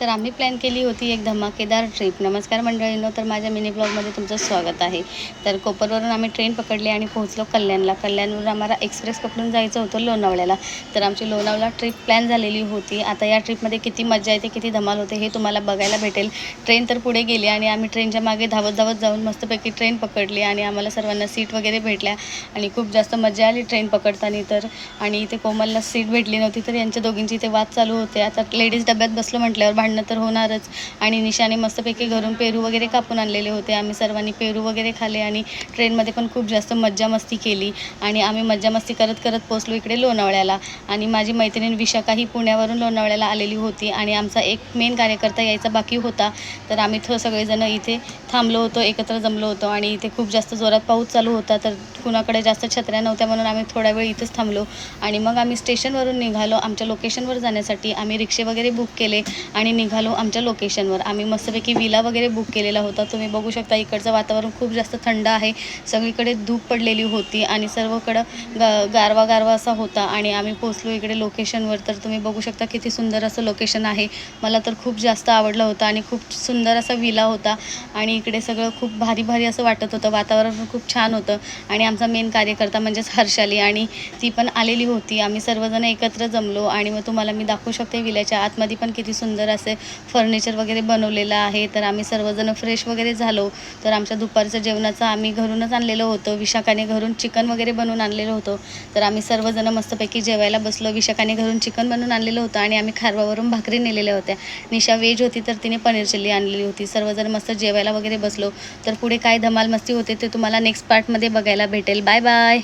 तर आम्ही प्लॅन केली होती एक धमाकेदार ट्रिप. नमस्कार मंडळींनो, तर माझ्या मिनी ब्लॉगमध्ये तुमचं स्वागत आहे. तर कोपरवरून आम्ही ट्रेन पकडली आणि पोहोचलो कल्याणला. कल्याणवरून आम्हाला एक्सप्रेस पकडून जायचं होतं लोणावळ्याला. तर आमची लोणावळा ट्रिप प्लॅन झालेली होती. आता या ट्रिपमध्ये किती मजा येते, किती धमाल होते हे तुम्हाला बघायला भेटेल. ट्रेन तर पुढे गेली आणि आम्ही ट्रेनच्या मागे धावत धावत जाऊन मस्तपैकी ट्रेन पकडली आणि आम्हाला सर्वांना सीट वगैरे भेटल्या आणि खूप जास्त मजा आली ट्रेन पकडताना तर. आणि इथे कोमलला सीट भेटली नव्हती, तर यांच्या दोघींची इथे वाद चालू होते. आता लेडीज डब्यात बसलो म्हटल्यावर भांडणं तर होणारच. आणि निशाने मस्तपैकी घरून पेरू वगैरे कापून आणलेले होते. आम्ही सर्वांनी पेरू वगैरे खाल्ले आणि ट्रेनमध्ये पण खूप जास्त मज्जा मस्ती केली आणि आम्ही मज्जा मस्ती करत करत पोचलो इकडे लोणावळ्याला. आणि माझी मैत्रीण विशाखा ही पुण्यावरून लोणावळ्याला आलेली होती आणि आमचा एक मेन कार्यकर्ता यायचा बाकी होता. तर आम्ही सगळेजण इथे थांबलो होतो, एकत्र जमलो होतो आणि इथे खूप जास्त जोरात पाऊस चालू होता. तर कुणाकडे जास्त छत्र्या नव्हत्या म्हणून आम्ही थोडा वेळ इथेच थांबलो आणि मग आम्ही स्टेशनवरून निघालो. आमच्या लोकेशनवर जाण्यासाठी आम्ही रिक्षे वगैरे बुक केले आणि निघालो आमच्या लोकेशनवर. आम्ही मस्तपैकी विला वगैरे बुक केलेला होता. तुम्ही बघू शकता इकडचं वातावरण खूप जास्त थंड आहे. सगळीकडे धूप पडलेली होती आणि सर्वकडं गारवा गारवा असा होता आणि आम्ही पोचलो इकडे लोकेशनवर. तर तुम्ही बघू शकता किती सुंदर असं लोकेशन आहे. मला तर खूप जास्त आवडलं होतं आणि खूप सुंदर असा विला होता आणि इकडे सगळं खूप भारी भारी असं वाटत होतं. वातावरण खूप छान होतं आणि आमचा मेन कार्यकर्ता म्हणजेच हर्षाली आणि ती पण आलेली होती. आम्ही सर्वजण एकत्र जमलो आणि मग तुम्हाला मी दाखवू शकते विल्याच्या आतमध्ये पण किती सुंदर असे फर्निचर वगैरे बनवलेलं आहे. तर आम्ही सर्वजण फ्रेश वगैरे झालो. तर आमच्या दुपारचं जेवणाचं आम्ही घरूनच आणलेलं होतं. विशाखाने घरून चिकन वगैरे बनवून आणलेलं होतं. तर आम्ही सर्वजण मस्तपैकी जेवायला बसलो. विशाखाने घरून चिकन बनवून आणलेलं होतं आणि आम्ही खारवावरून भाकरी नेलेल्या होत्या. निशा व्हेज होती तर तिने पनीर चिल्ली आणलेली होती. सर्वजण मस्त जेवायला वगैरे बसलो. तर पुढे काय धमाल मस्ती होते ते तुम्हाला नेक्स्ट पार्टमध्ये बघायला भेटेल. Bye bye.